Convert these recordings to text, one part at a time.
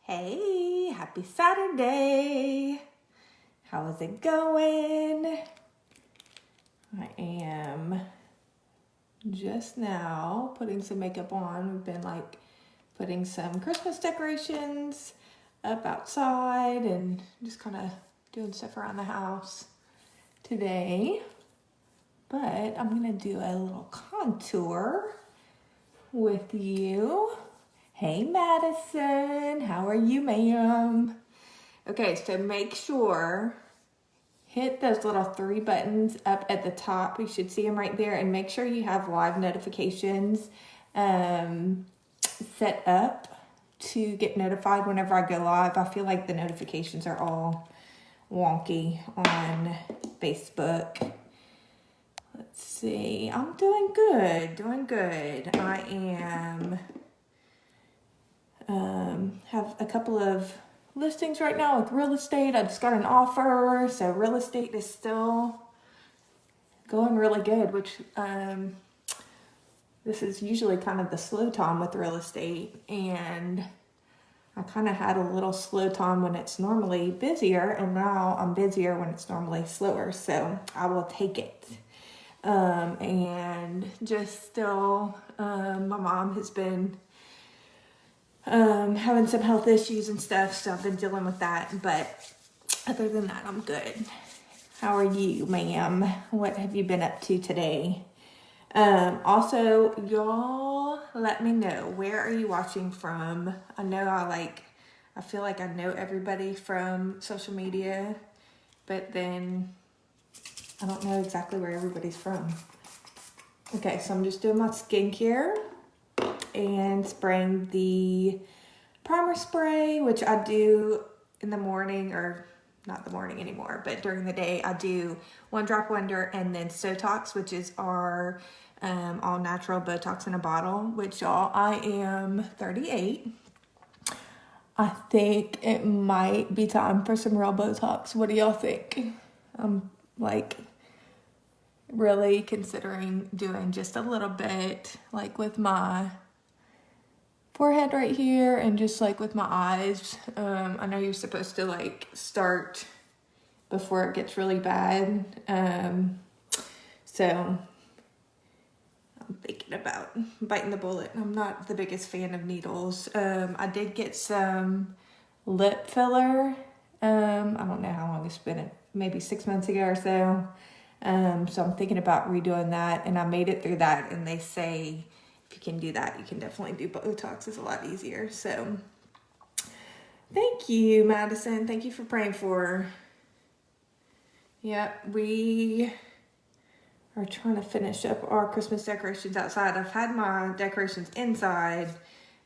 Hey, happy Saturday. How is it going? I am just now putting some makeup on. We've been putting some Christmas decorations up outside and just kind of doing stuff around the house today. But I'm going to do a little contour with you. Hey Madison, how are you, ma'am? Okay, so make sure, hit those little 3 buttons up at the top. You should see them right there, and make sure you have live notifications set up to get notified whenever I go live. I feel like the notifications are all wonky on Facebook. Let's see, I'm doing good. I am have a couple of listings right now with real estate. I just got an offer, so real estate is still going really good, which this is usually kind of the slow time with real estate, and I kind of had a little slow time when it's normally busier, and now I'm busier when it's normally slower, so I will take it. And just still, my mom has been having some health issues and stuff, so I've been dealing with that, but other than that, I'm good. How are you, ma'am? What have you been up to today? Also, y'all let me know, where are you watching from? I know I feel like I know everybody from social media, but then I don't know exactly where everybody's from. Okay, so I'm just doing my skincare and spraying the primer spray, which I do in the morning, or not the morning anymore, but during the day I do One Drop Wonder and then Sotox, which is our all natural Botox in a bottle, which y'all, I am 38. I think it might be time for some real Botox. What do y'all think? I'm really considering doing just a little bit, with my forehead right here and just with my eyes. I know you're supposed to start before it gets really bad. So I'm thinking about biting the bullet. I'm not the biggest fan of needles. I did get some lip filler. I don't know how long it's been, maybe 6 months ago or so. So I'm thinking about redoing that, and I made it through that, and they say if you can do that, you can definitely do Botox. It's a lot easier. So thank you, Madison. Thank you for praying for her. Yep, we are trying to finish up our Christmas decorations outside. I've had my decorations inside,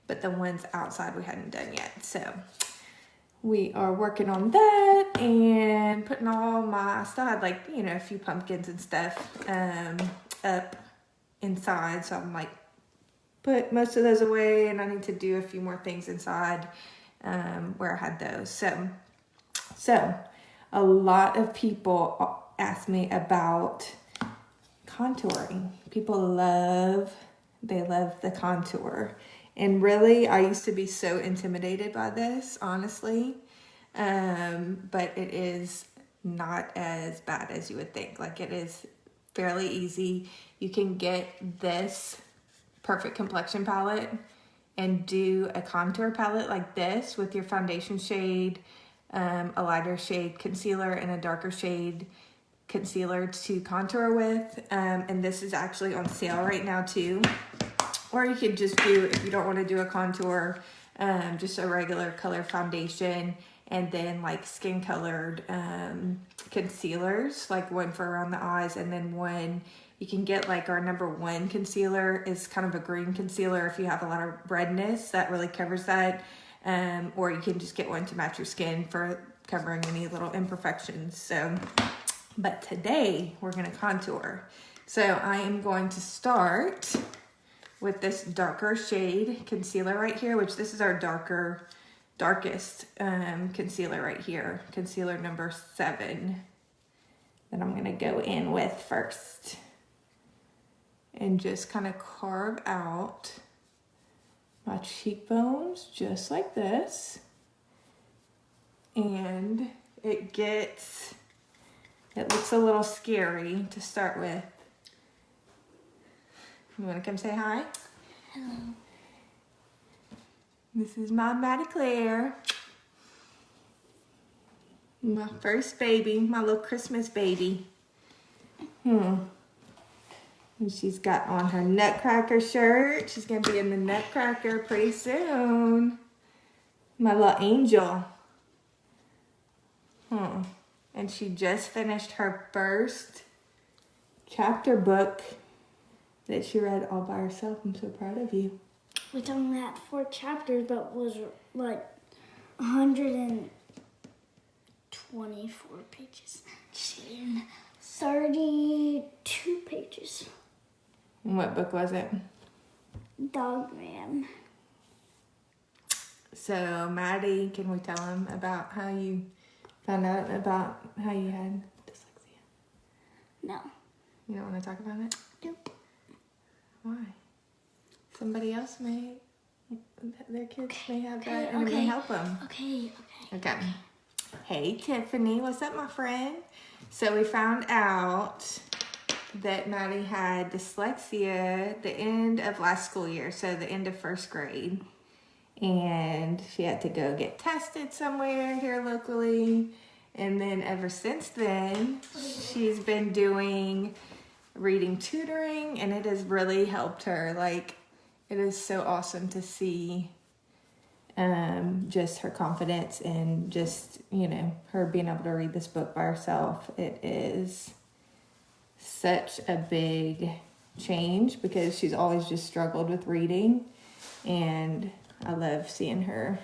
but the ones outside we hadn't done yet. So we are working on that and putting all my, I still had a few pumpkins and stuff up inside. So I'm put most of those away, and I need to do a few more things inside where I had those. So a lot of people ask me about contouring. People love the contour. And really, I used to be so intimidated by this, honestly. But it is not as bad as you would think. It is fairly easy. You can get this Perfect Complexion palette and do a contour palette like this with your foundation shade, a lighter shade concealer, and a darker shade concealer to contour with. And this is actually on sale right now too. Or you could just do, if you don't want to do a contour, just a regular color foundation, and then skin colored concealers, one for around the eyes, and then one, you can get our #1 concealer is kind of a green concealer if you have a lot of redness, that really covers that. Or you can just get one to match your skin for covering any little imperfections. So, but today we're going to contour. So I am going to start with this darker shade concealer right here, which this is our darkest concealer right here, concealer number 7, that I'm gonna go in with first, and just kind of carve out my cheekbones just like this. and it looks a little scary to start with. You want to come say hi? Hello. This is my Maddie Claire. My first baby, my little Christmas baby. And she's got on her Nutcracker shirt. She's gonna be in the Nutcracker pretty soon. My little angel. And she just finished her first chapter book that she read all by herself. I'm so proud of you. We only had 4 chapters, but was like 124 pages. 32 pages. And what book was it? Dogman. So, Maddie, can we tell him about how you found out about how you had dyslexia? No. You don't want to talk about it? Nope. Why? Somebody else may, their kids may have Okay, that and it may okay. help them. Okay. Okay. Hey, Tiffany. What's up, my friend? So we found out that Maddie had dyslexia the end of last school year, so the end of first grade. And she had to go get tested somewhere here locally. And then ever since then, she's been doing reading tutoring, and it has really helped her. Like, it is so awesome to see just her confidence and just, you know, her being able to read this book by herself. It is such a big change because she's always just struggled with reading, and I love seeing her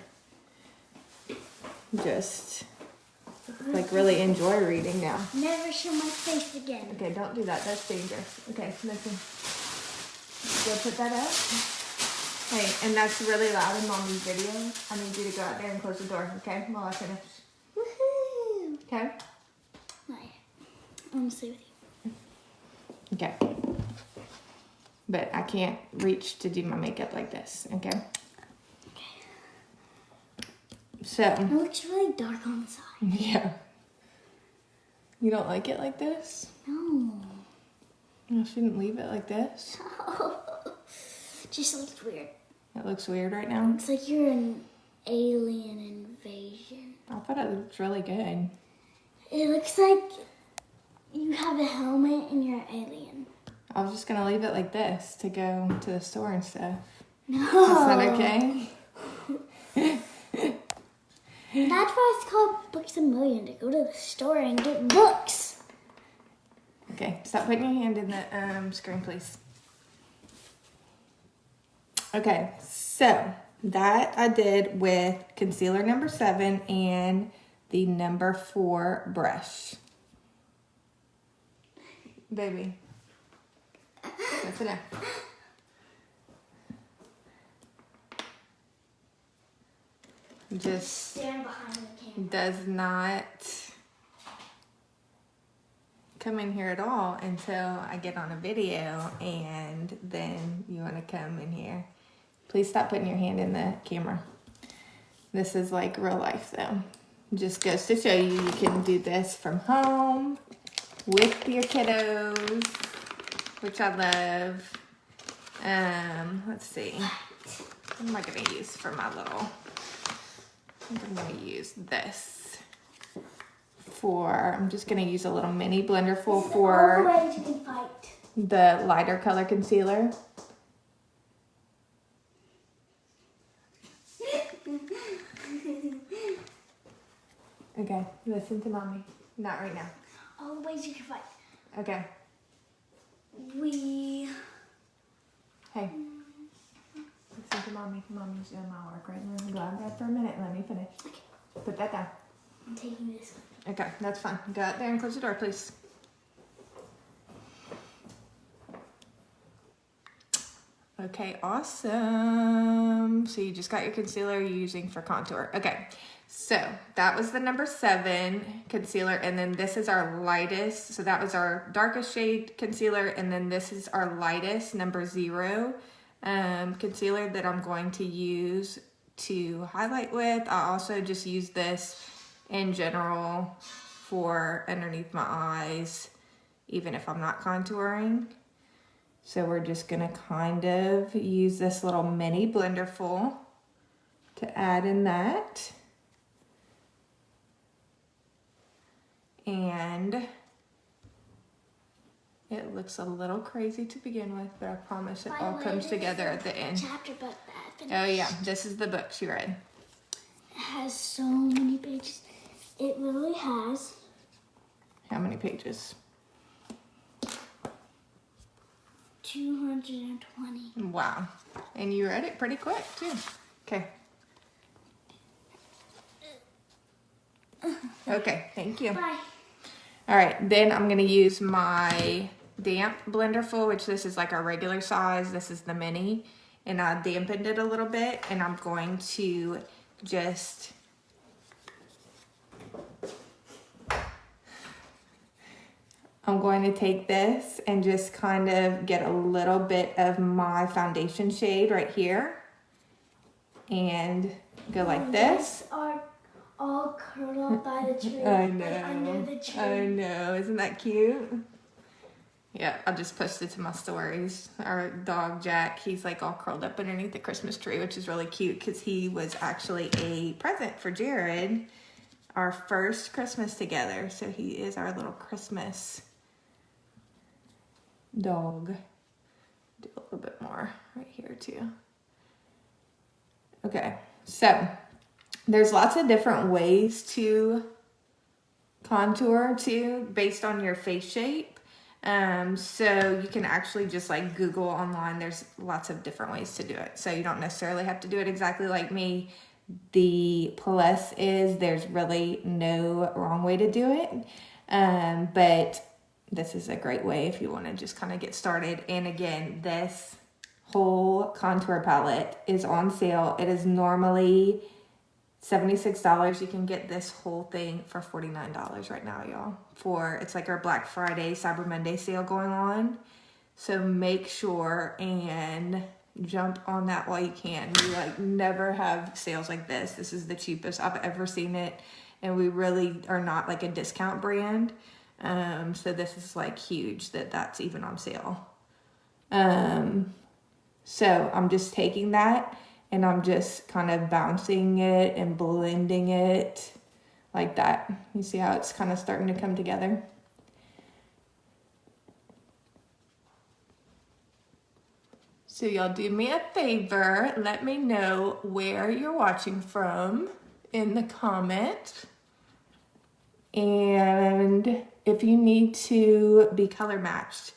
just like really enjoy reading now. Never show my face again. Okay, don't do that. That's dangerous. Okay, listen. Go put that up. Hey, and that's really loud in Mommy's video. I need you to go out there and close the door, okay? While I finish. Woohoo! Okay? Right. I'm gonna stay with you. Okay. But I can't reach to do my makeup like this, okay? Okay. So, It looks really dark on the side. yeah. You don't like it like this? No. I shouldn't leave it like this. Just looks weird. It looks weird right now. Looks like you're an alien invasion. I thought it looked really good. It looks like you have a helmet and you're an alien. I was just gonna leave it like this to go to the store and stuff. No. Is that okay? That's why it's called Books A Million, to go to the store and get books. Okay, stop putting your hand in the screen, please. Okay, so that I did with concealer number 7 and the number 4 brush. Baby, that's enough. Just Stand behind the camera. does not come in here at all until I get on a video, and then you want to come in here. Please stop putting your hand in the camera. This is like real life though. Just goes to show you can do this from home with your kiddos, which I love. Let's see. What am I gonna use for my little? I think I'm gonna use this I'm just gonna use a little mini blender full All the for ways you can fight. the lighter color concealer. Okay, listen to Mommy. Not right now. All the ways you can fight. Okay. Hey. Listen to Mommy. Mommy's doing my work right now. Go out there for a minute and let me finish. Okay. Put that down. I'm taking this one. Okay, that's fine. Go out there and close the door, please. Okay, awesome. So you just got your concealer you're using for contour. Okay, so that was the number 7 concealer, and then this is our lightest. So that was our darkest shade concealer, and then this is our lightest, number 0 concealer that I'm going to use to highlight with. I also just use this in general for underneath my eyes, even if I'm not contouring. So we're just gonna kind of use this little mini Blenderful to add in that. And it looks a little crazy to begin with, but I promise it all comes together at the end. Chapter book that Oh yeah, this is the book she read. It has so many pages. It literally has. How many pages? 220. Wow. And you read it pretty quick too. Okay. Okay, thank you. Bye. All right, then I'm gonna use my damp Blenderful, which this is like our regular size. This is the mini, and I dampened it a little bit, and I'm going to just take this and just kind of get a little bit of my foundation shade right here and go like this. Are all curled up by the tree. I Like under know. the tree. I know. Isn't that cute? Yeah, I'll just post it to my stories. Our dog Jack, he's like all curled up underneath the Christmas tree, which is really cute because he was actually a present for Jared, our first Christmas together. So he is our little Christmas dog. Do a little bit more right here too. Okay, so there's lots of different ways to contour too, based on your face shape. So you can actually just like Google online. There's lots of different ways to do it. So you don't necessarily have to do it exactly like me. The plus is there's really no wrong way to do it. But this is a great way if you want to just kind of get started. And again, this whole contour palette is on sale. It is normally $76. You can get this whole thing for $49 right now, y'all. It's like our Black Friday, Cyber Monday sale going on. So make sure and jump on that while you can. We like never have sales like this. This is the cheapest I've ever seen it. And we really are not like a discount brand. So this is like huge that's even on sale. So I'm just taking that and I'm just kind of bouncing it and blending it like that. You see how it's kind of starting to come together? So y'all do me a favor, let me know where you're watching from in the comments. And if you need to be color matched,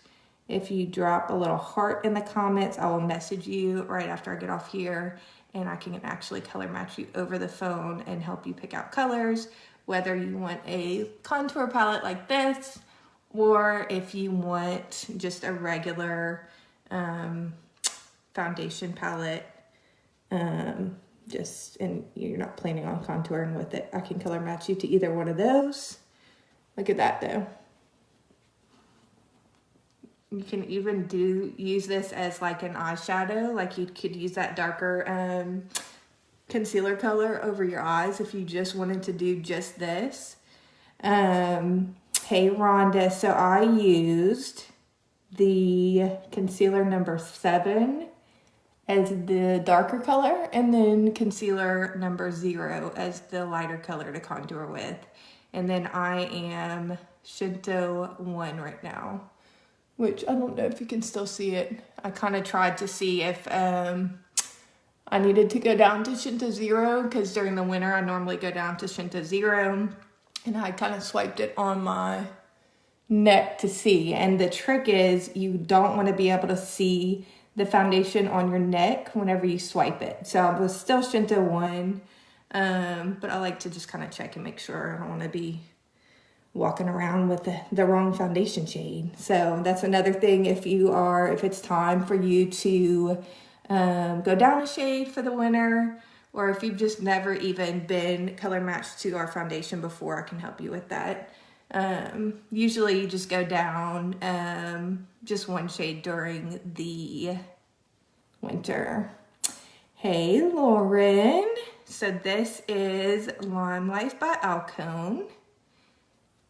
if you drop a little heart in the comments, I will message you right after I get off here and I can actually color match you over the phone and help you pick out colors, whether you want a contour palette like this or if you want just a regular foundation palette, and you're not planning on contouring with it. I can color match you to either one of those. Look at that though. You can even use this as like an eyeshadow. Like you could use that darker concealer color over your eyes if you just wanted to do just this. Hey Rhonda, so I used the concealer number 7 as the darker color and then concealer number 0 as the lighter color to contour with. And then I am Shinto 1 right now, which I don't know if you can still see it. I kind of tried to see if I needed to go down to Shinto 0 because during the winter I normally go down to Shinto 0, and I kind of swiped it on my neck to see. And the trick is you don't want to be able to see the foundation on your neck whenever you swipe it. So I was still Shinto 1, but I like to just kind of check and make sure. I don't want to be walking around with the wrong foundation shade. So that's another thing. If it's time for you to go down a shade for the winter, or if you've just never even been color matched to our foundation before, I can help you with that. Usually you just go down just one shade during the winter. Hey Lauren, So this is Lime Life by Alcone.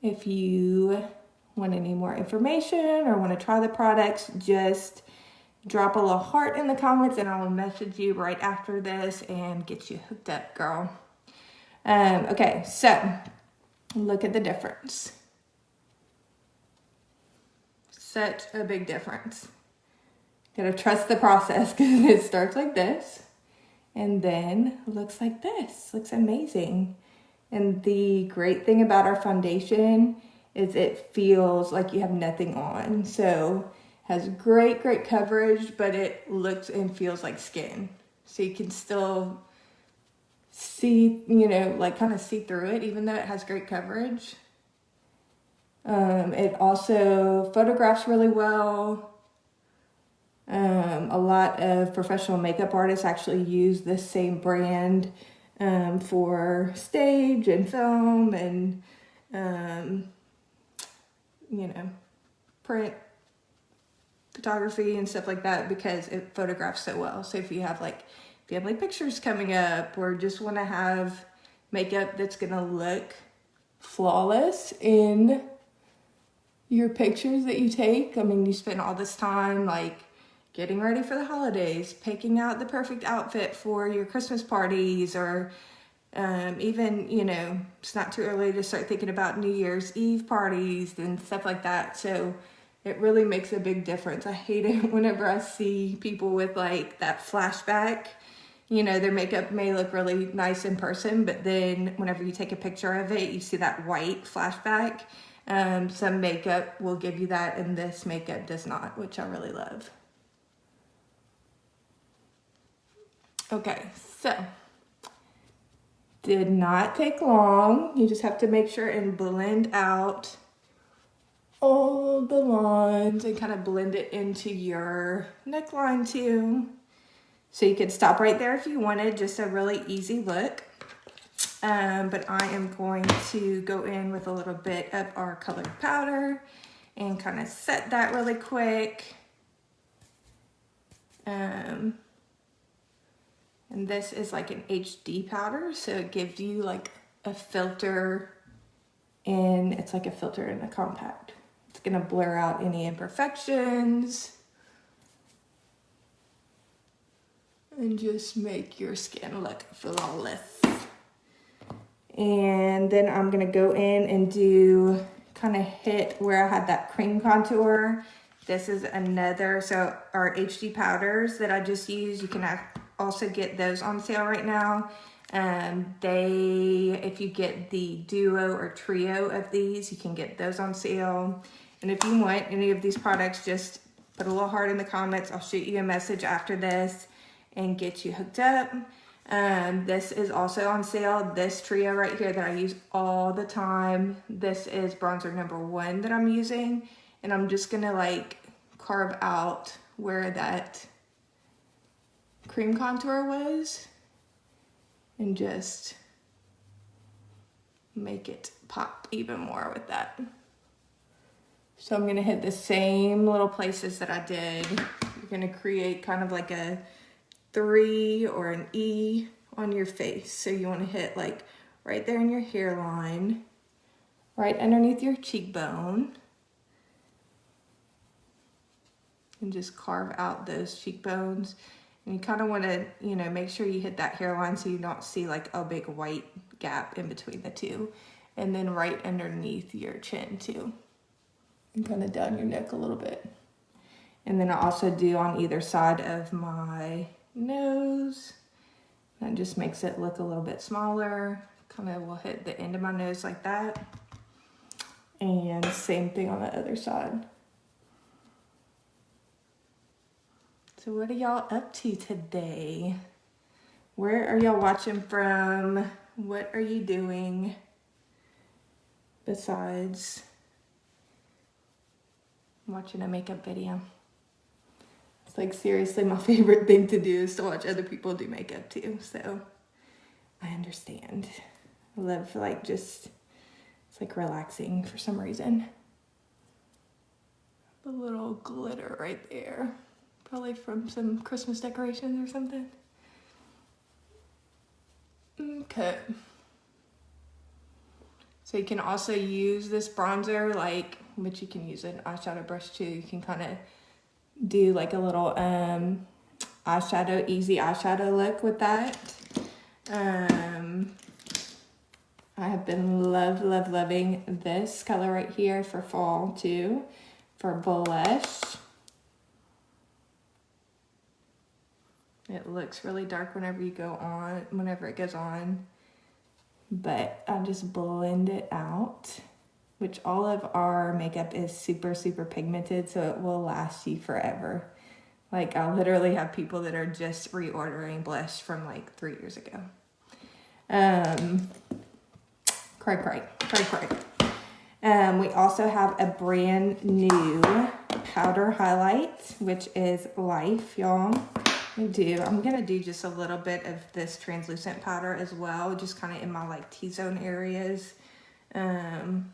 If you want any more information or want to try the products, just drop a little heart in the comments and I will message you right after this and get you hooked up, girl. Okay, so look at the difference. Such a big difference. Gotta trust the process because it starts like this and then looks like this. Looks amazing. And the great thing about our foundation is it feels like you have nothing on. So has great coverage, but it looks and feels like skin. So you can still see, you know, like kind of see through it, even though it has great coverage. It also photographs really well. A lot of professional makeup artists actually use this same brand for stage and film and, you know, print photography and stuff like that because it photographs so well. So if you have like pictures coming up or just want to have makeup that's gonna look flawless in your pictures that you take. I mean, you spend all this time like getting ready for the holidays, picking out the perfect outfit for your Christmas parties, or even, you know, it's not too early to start thinking about New Year's Eve parties and stuff like that. So it really makes a big difference. I hate it whenever I see people with like that flashback. You know, their makeup may look really nice in person, but then whenever you take a picture of it, you see that white flashback. Some makeup will give you that, and this makeup does not, which I really love. Okay, so did not take long. You just have to make sure and blend out all of the lines and kind of blend it into your neckline too. So you could stop right there if you wanted, just a really easy look. But I am going to go in with a little bit of our colored powder and kind of set that really quick. And this is like an HD powder, so it gives you like a filter, and it's like a filter in a compact. It's gonna blur out any imperfections and just make your skin look flawless. And then I'm gonna go in and do kind of hit where I had that cream contour. This is another, so our HD powders that I just used, you can also get those on sale right now. If you get the duo or trio of these, you can get those on sale. And if you want any of these products, just put a little heart in the comments. I'll shoot you a message after this and get you hooked up. This is also on sale. This trio right here that I use all the time. This is bronzer number 1 that I'm using. And I'm just gonna like carve out where that cream contour was and just make it pop even more with that. So I'm gonna hit the same little places that I did. You're gonna create kind of like a 3 or an E on your face. So you wanna hit like right there in your hairline, right underneath your cheekbone, and just carve out those cheekbones. And you kind of want to, you know, make sure you hit that hairline so you don't see like a big white gap in between the two. And then right underneath your chin too. And kind of down your neck a little bit. And then I also do on either side of my nose. That just makes it look a little bit smaller. Kind of will hit the end of my nose like that. And same thing on the other side. So what are y'all up to today? Where are y'all watching from? What are you doing besides watching a makeup video? It's like seriously my favorite thing to do is to watch other people do makeup too. So I understand. I love like just, it's like relaxing for some reason. A little glitter right there. Probably from some Christmas decorations or something. Okay. So you can also use this bronzer, but you can use an eyeshadow brush too. You can kind of do like a little easy eyeshadow look with that. I have been loving this color right here for fall too, for blush. It looks really dark whenever it goes on, but I just blend it out, which all of our makeup is super pigmented, so it will last you forever. Like, I literally have people that are just reordering blush from like 3 years ago. Cray. We also have a brand new powder highlight, which is Life, y'all. I'm gonna do just a little bit of this translucent powder as well, just kind of in my like T-zone areas, and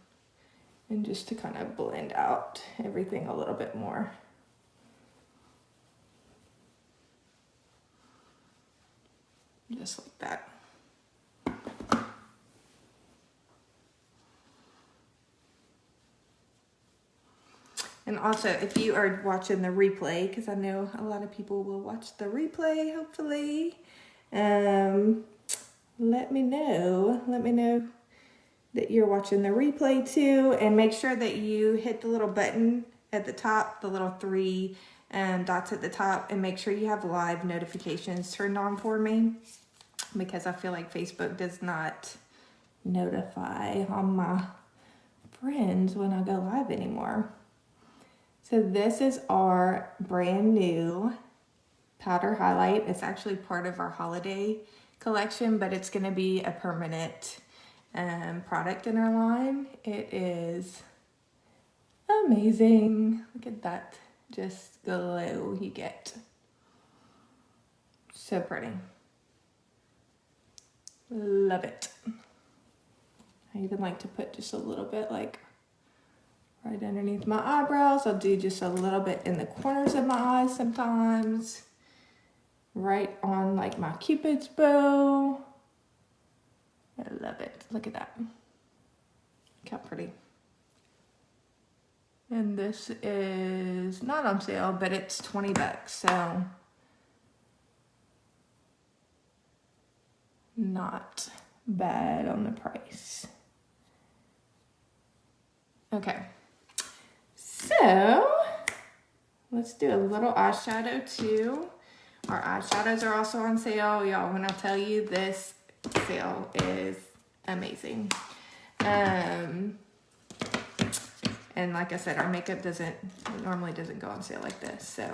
just to kind of blend out everything a little bit more. Just like that. And also, if you are watching the replay, because I know a lot of people will watch the replay, hopefully, let me know. Let me know that you're watching the replay too, and make sure that you hit the little button at the top, the little 3 dots at the top, and make sure you have live notifications turned on for me, because I feel like Facebook does not notify on my friends when I go live anymore. So this is our brand new powder highlight. It's actually part of our holiday collection, but it's gonna be a permanent product in our line. It is amazing. Look at that, just glow you get. So pretty. Love it. I even like to put just a little bit like right underneath my eyebrows. I'll do just a little bit in the corners of my eyes sometimes. Right on like my Cupid's bow. I love it. Look at that. Look how pretty. And this is not on sale, but it's $20, so not bad on the price. Okay. So, let's do a little eyeshadow too. Our eyeshadows are also on sale. Y'all, when I tell you this sale is amazing. And like I said, our makeup normally doesn't go on sale like this. So,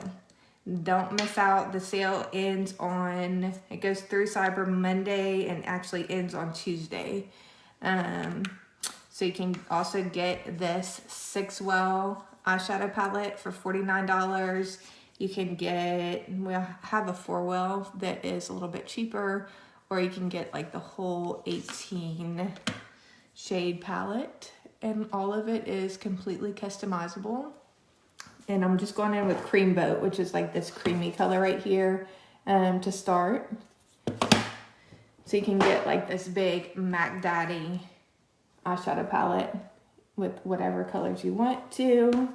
don't miss out. The sale it goes through Cyber Monday and actually ends on Tuesday. So you can also get this Sixwell eyeshadow palette for $49. You can we'll have a 4-well that is a little bit cheaper, or you can get like the whole 18 shade palette, and all of it is completely customizable. And I'm just going in with Cream Boat, which is like this creamy color right here, to start. So you can get like this big Mac Daddy eyeshadow palette with whatever colors you want to.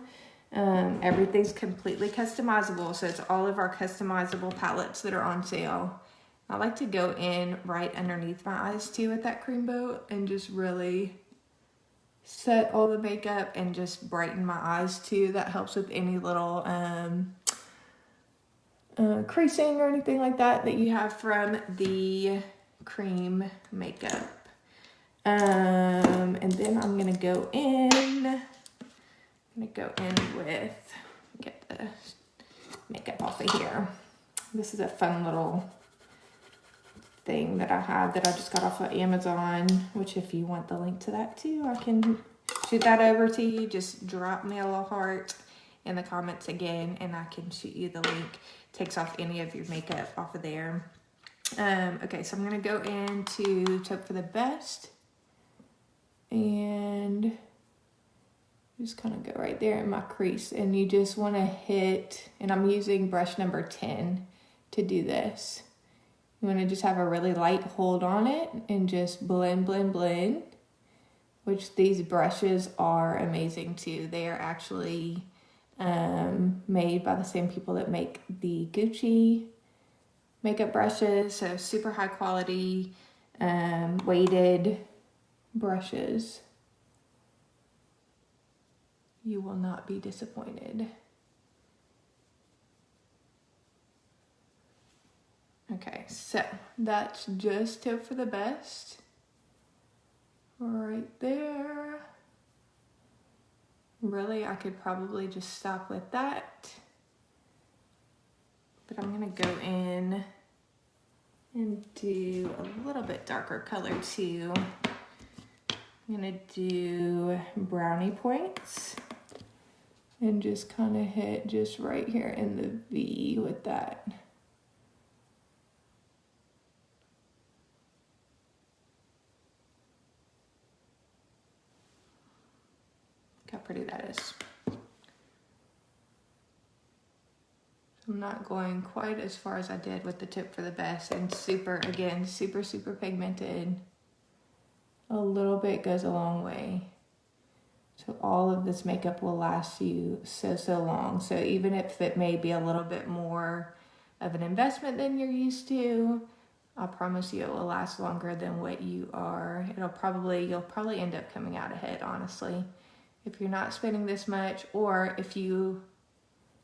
Everything's completely customizable, so it's all of our customizable palettes that are on sale. I like to go in right underneath my eyes too with that Cream Boat and just really set all the makeup and just brighten my eyes too. That helps with any little creasing or anything like that you have from the cream makeup. And then I'm gonna go in with, get the makeup off of here. This is a fun little thing that I have that I just got off of Amazon, which if you want the link to that too, I can shoot that over to you. Just drop me a little heart in the comments again and I can shoot you the link. Takes off any of your makeup off of there. Okay, so I'm gonna go into Hope for the Best and just kind of go right there in my crease, and you just want to hit, and I'm using brush number 10 to do this. You want to just have a really light hold on it and just blend, blend, blend, which these brushes are amazing too. They are actually made by the same people that make the Gucci makeup brushes. So super high quality, weighted brushes. You will not be disappointed. Okay, so that's just Hope for the Best right there. Really, I could probably just stop with that, but I'm gonna go in and do a little bit darker color too. I'm gonna do brownie points and just kind of hit just right here in the V with that. Look how pretty that is. I'm not going quite as far as I did with the Tip for the Best, and super, again, super, super pigmented. A little bit goes a long way. So all of this makeup will last you so, so long. So even if it may be a little bit more of an investment than you're used to, I promise you it will last longer than what you are. You'll probably end up coming out ahead, honestly, if you're not spending this much, or if you,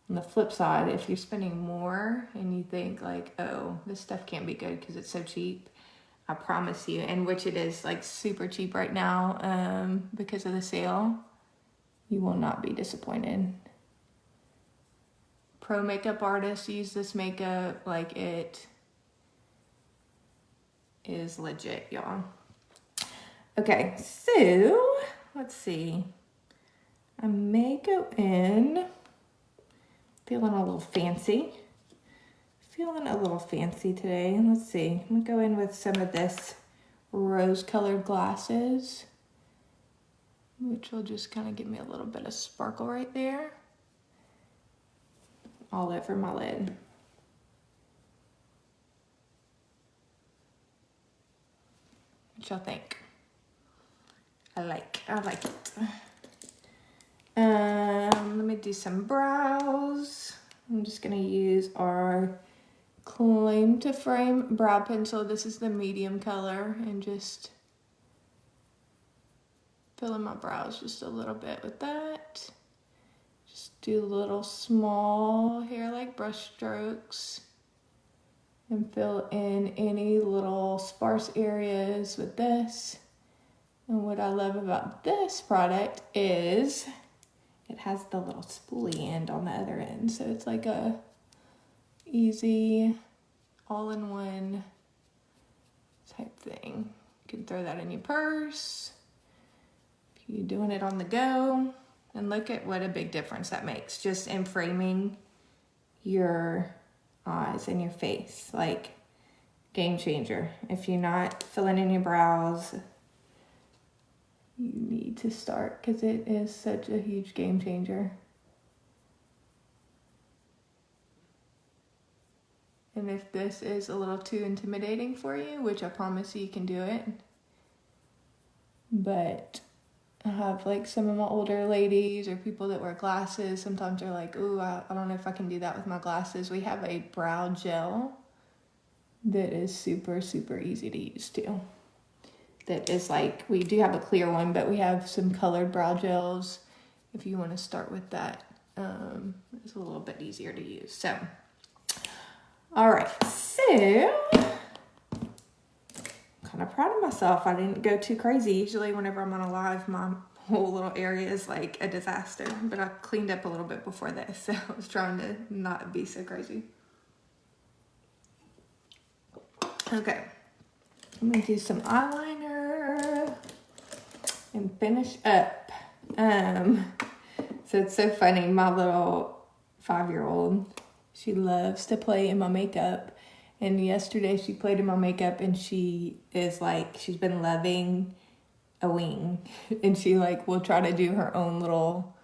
on the flip side, if you're spending more and you think like, oh, this stuff can't be good because it's so cheap, I promise you, and which it is like super cheap right now because of the sale, you will not be disappointed. Pro makeup artists use this makeup like it is legit, y'all. Okay, so let's see. I may go in, feeling a little fancy. Feeling a little fancy today. Let's see. I'm gonna go in with some of this rose-colored glasses, which will just kind of give me a little bit of sparkle right there, all over my lid. What y'all think? I like it. Let me do some brows. I'm just gonna use our Claim to Frame brow pencil. This is the medium color, and just fill in my brows just a little bit with that. Just do little small hair-like brush strokes and fill in any little sparse areas with this. And what I love about this product is it has the little spoolie end on the other end. So it's like a easy all-in-one type thing. You can throw that in your purse if you're doing it on the go. And look at what a big difference that makes just in framing your eyes and your face. Like, game changer. If you're not filling in your brows, you need to start, because it is such a huge game changer. And if this is a little too intimidating for you, which I promise you can do it, but I have like some of my older ladies or people that wear glasses, sometimes they're like, ooh, I don't know if I can do that with my glasses. We have a brow gel that is super, super easy to use too. That is like, we do have a clear one, but we have some colored brow gels if you want to start with that. It's a little bit easier to use. So, all right, so I'm kind of proud of myself. I didn't go too crazy. Usually whenever I'm on a live, my whole little area is like a disaster, but I cleaned up a little bit before this, so I was trying to not be so crazy. Okay, I'm gonna do some eyeliner and finish up. So it's so funny, my little 5-year-old, she loves to play in my makeup. And yesterday she played in my makeup and she is like, she's been loving a wing. And she like will try to do her own little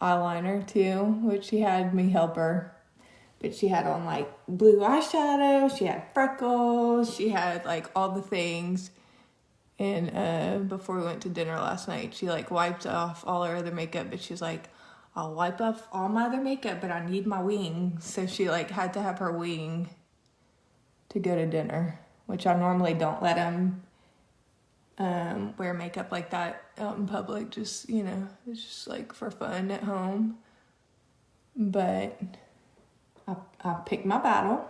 eyeliner too, which she had me help her. But she had on like blue eyeshadow, she had freckles, she had like all the things. And before we went to dinner last night, she like wiped off all her other makeup, but she's like, I'll wipe off all my other makeup, but I need my wing. So she like had to have her wing to go to dinner, which I normally don't let them wear makeup like that out in public. Just, you know, it's just like for fun at home. But I picked my battle.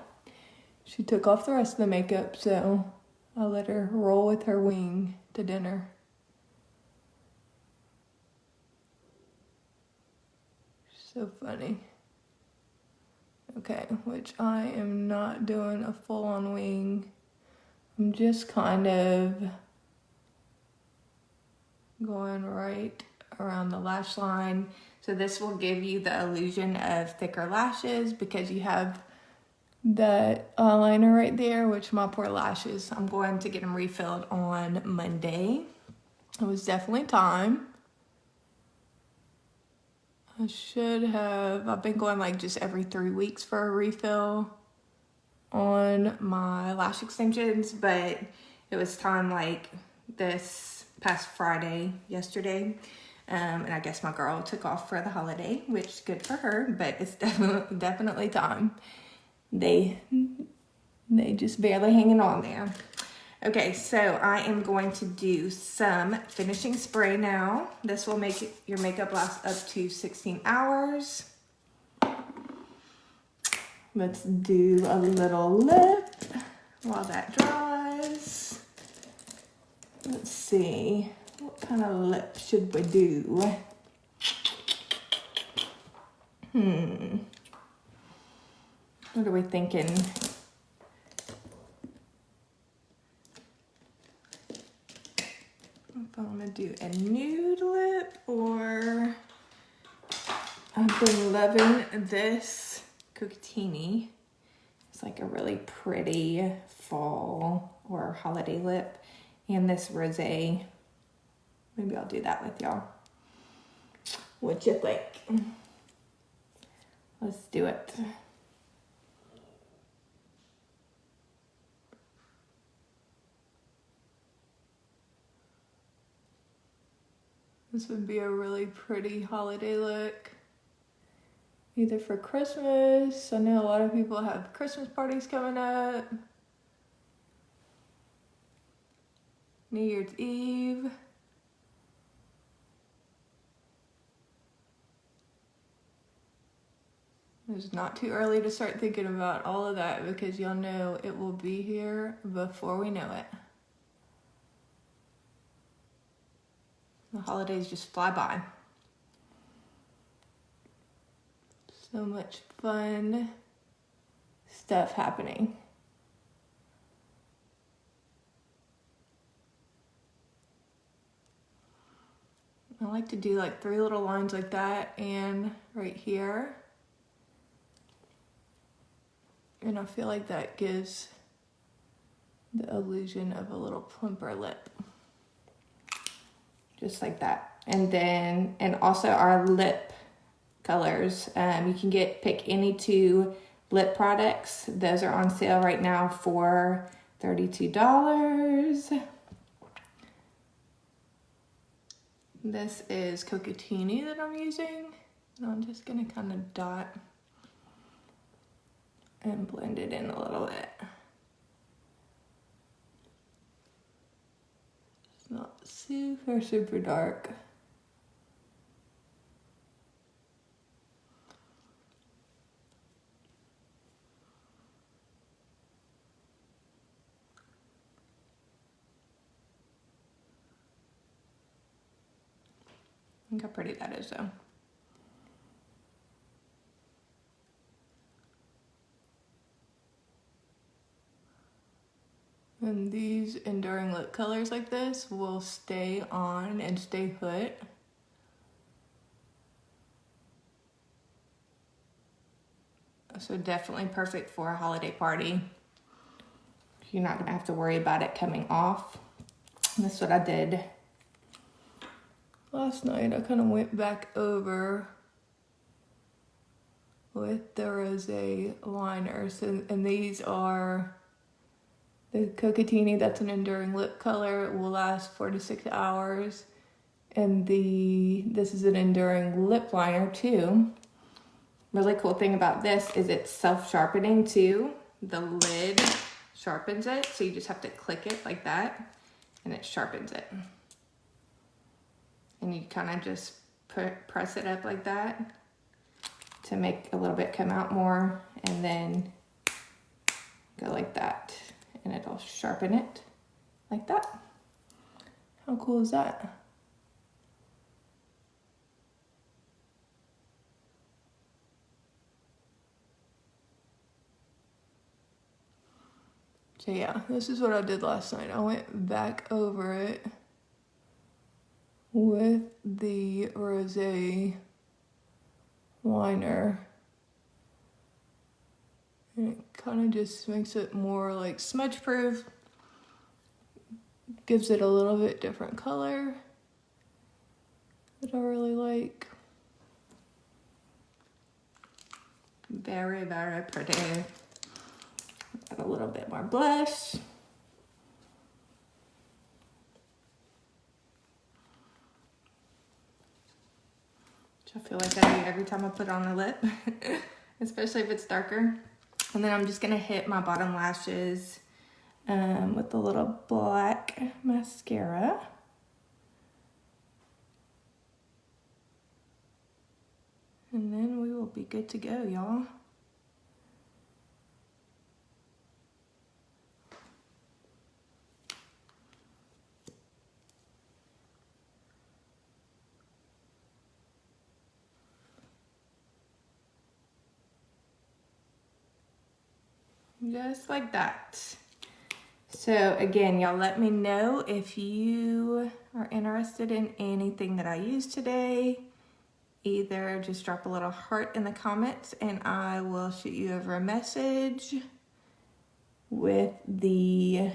She took off the rest of the makeup, so I'll let her roll with her wing to dinner. So funny. Okay, which I am not doing a full-on wing. I'm just kind of going right around the lash line. So this will give you the illusion of thicker lashes because you have that eyeliner right there, which my poor lashes, I'm going to get them refilled on Monday. It was definitely time. I've been going like just every 3 weeks for a refill on my lash extensions, but it was time like this past Friday, yesterday. And I guess my girl took off for the holiday, which is good for her, but it's definitely time. They just barely hanging on there. Okay, so I am going to do some finishing spray now. This will make your makeup last up to 16 hours. Let's do a little lip while that dries. Let's see, what kind of lip should we do? What are we thinking? If I want to do a nude lip, or I've been loving this Cockatini. It's like a really pretty fall or holiday lip. And this rosé. Maybe I'll do that with y'all. What you think? Let's do it. This would be a really pretty holiday look. Either for Christmas. I know a lot of people have Christmas parties coming up. New Year's Eve. It's not too early to start thinking about all of that because y'all know it will be here before we know it. The holidays just fly by. So much fun stuff happening. I like to do like 3 little lines like that and right here. And I feel like that gives the illusion of a little plumper lip. Just like that. And then, and also our lip colors. You can pick any 2 lip products. Those are on sale right now for $32. This is Cockatini that I'm using. And I'm just gonna kind of dot and blend it in a little bit. It's not super dark. Look how pretty that is though. And these enduring lip colors like this will stay on and stay put. So definitely perfect for a holiday party. You're not gonna have to worry about it coming off. And that's what I did last night. I kind of went back over with the rosé liner. So, and these are the Cocatini, that's an enduring lip color. It will last 4 to 6 hours. And this is an enduring lip liner too. Really cool thing about this is it's self-sharpening too. The lid sharpens it, so you just have to click it like that and it sharpens it. And you kind of just press it up like that to make a little bit come out more, and then go like that and it'll sharpen it like that. How cool is that? So yeah, this is what I did last night. I went back over it with the rosé liner. And it kind of just makes it more like smudge proof. Gives it a little bit different color that I really like. Very, very pretty. Add a little bit more blush. Which I feel like I do every time I put on a lip, especially if it's darker. And then I'm just gonna hit my bottom lashes with a little black mascara. And then we will be good to go, y'all. Just like that. So again, y'all let me know if you are interested in anything that I used today. Either just drop a little heart in the comments and I will shoot you over a message with the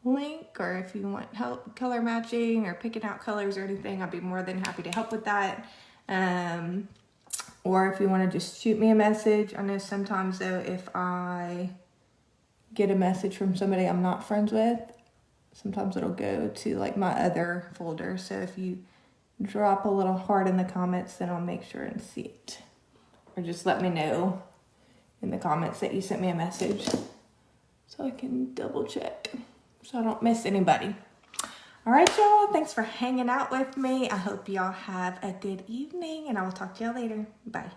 link, or if you want help color matching or picking out colors or anything, I'd be more than happy to help with that. Or if you want to just shoot me a message. I know sometimes though, if I get a message from somebody I'm not friends with, sometimes it'll go to like my other folder. So if you drop a little heart in the comments, then I'll make sure and see it. Or just let me know in the comments that you sent me a message so I can double check so I don't miss anybody. All right, y'all, thanks for hanging out with me. I hope y'all have a good evening and I will talk to y'all later. Bye.